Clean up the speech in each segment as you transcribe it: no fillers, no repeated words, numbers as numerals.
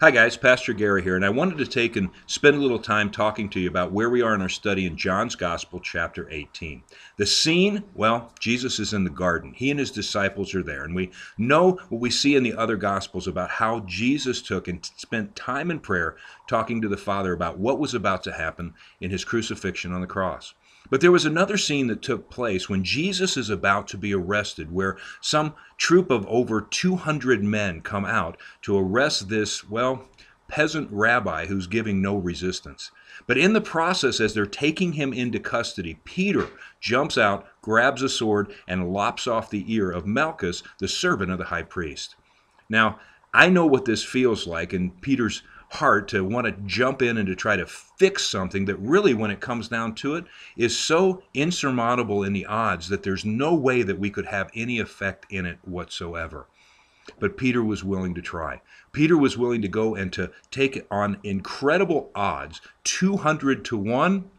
Hi guys, Pastor Gary here, and I wanted to take and spend a little time talking to you about where we are in our study in John's Gospel, chapter 18. The scene, well, Jesus is in the garden. He and his disciples are there, and we know what we see in the other Gospels about how Jesus took and spent time in prayer talking to the Father about what was about to happen in his crucifixion on the cross. But there was another scene that took place when Jesus is about to be arrested, where some troop of over 200 men come out to arrest this, well, peasant rabbi who's giving no resistance. But in the process, as they're taking him into custody, Peter jumps out, grabs a sword, and lops off the ear of Malchus, the servant of the high priest. Now, I know what this feels like in Peter's heart to want to jump in and to try to fix something that really, when it comes down to it, is so insurmountable in the odds that there's no way that we could have any effect in it whatsoever. But Peter was willing to try. Peter was willing to go and to take on incredible odds, 200 to 1.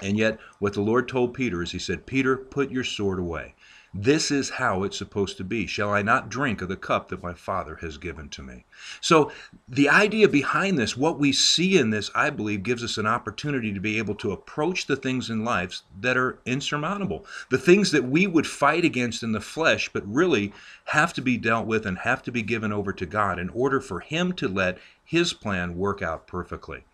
And yet, what the Lord told Peter is he said, Peter, put your sword away. This is how it's supposed to be. Shall I not drink of the cup that my Father has given to me? So the idea behind this, what we see in this, I believe, gives us an opportunity to be able to approach the things in life that are insurmountable. The things that we would fight against in the flesh, but really have to be dealt with and have to be given over to God in order for Him to let His plan work out perfectly.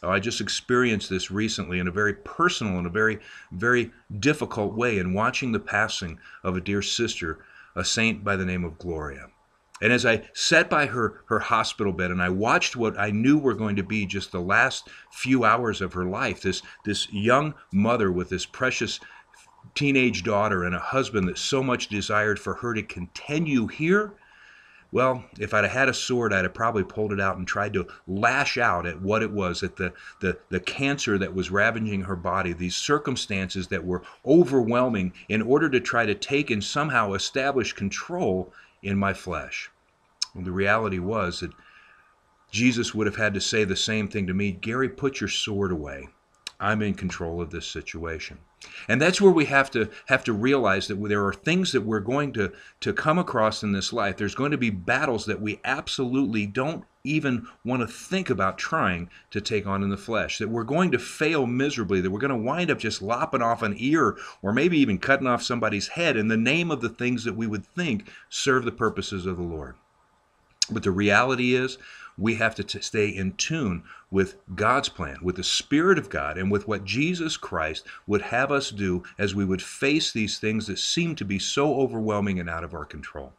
I just experienced this recently in a very personal and a very, very difficult way in watching the passing of a dear sister, a saint by the name of Gloria. And as I sat by her hospital bed and I watched what I knew were going to be just the last few hours of her life, this young mother with this precious teenage daughter and a husband that so much desired for her to continue here, well, if I'd have had a sword, I'd have probably pulled it out and tried to lash out at what it was, at the cancer that was ravaging her body, these circumstances that were overwhelming in order to try to take and somehow establish control in my flesh. And the reality was that Jesus would have had to say the same thing to me, Gary, put your sword away. I'm in control of this situation. And that's where we have to realize that there are things that we're going to come across in this life. There's going to be battles that we absolutely don't even want to think about trying to take on in the flesh, that we're going to fail miserably, that we're going to wind up just lopping off an ear or maybe even cutting off somebody's head in the name of the things that we would think serve the purposes of the Lord. But the reality is, we have to stay in tune with God's plan, with the Spirit of God, and with what Jesus Christ would have us do as we would face these things that seem to be so overwhelming and out of our control.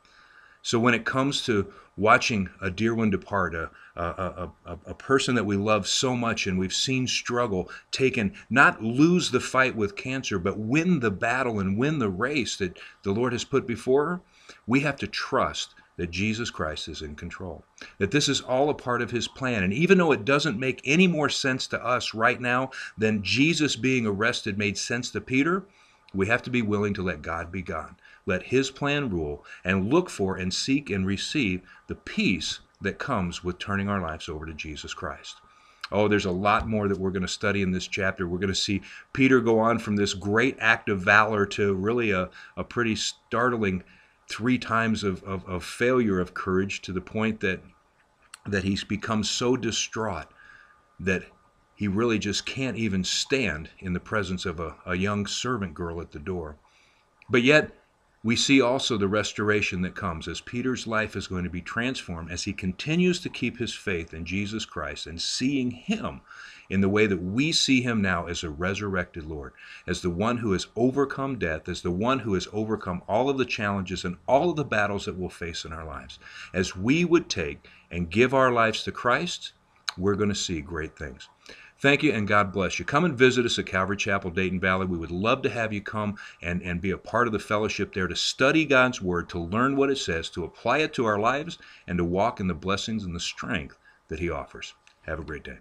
So when it comes to watching a dear one depart, a person that we love so much and we've seen struggle, not lose the fight with cancer, but win the battle and win the race that the Lord has put before her, we have to trust that Jesus Christ is in control, that this is all a part of His plan. And even though it doesn't make any more sense to us right now than Jesus being arrested made sense to Peter, we have to be willing to let God be God, let His plan rule, and look for and seek and receive the peace that comes with turning our lives over to Jesus Christ. Oh, there's a lot more that we're going to study in this chapter. We're going to see Peter go on from this great act of valor to really a pretty startling 3 times of failure of courage, to the point that he's become so distraught that he really just can't even stand in the presence of a young servant girl at the door. But yet, we see also the restoration that comes as Peter's life is going to be transformed as he continues to keep his faith in Jesus Christ and seeing Him in the way that we see Him now as a resurrected Lord, as the one who has overcome death, as the one who has overcome all of the challenges and all of the battles that we'll face in our lives. As we would take and give our lives to Christ, we're going to see great things. Thank you, and God bless you. Come and visit us at Calvary Chapel, Dayton Valley. We would love to have you come and be a part of the fellowship there, to study God's Word, to learn what it says, to apply it to our lives, and to walk in the blessings and the strength that He offers. Have a great day.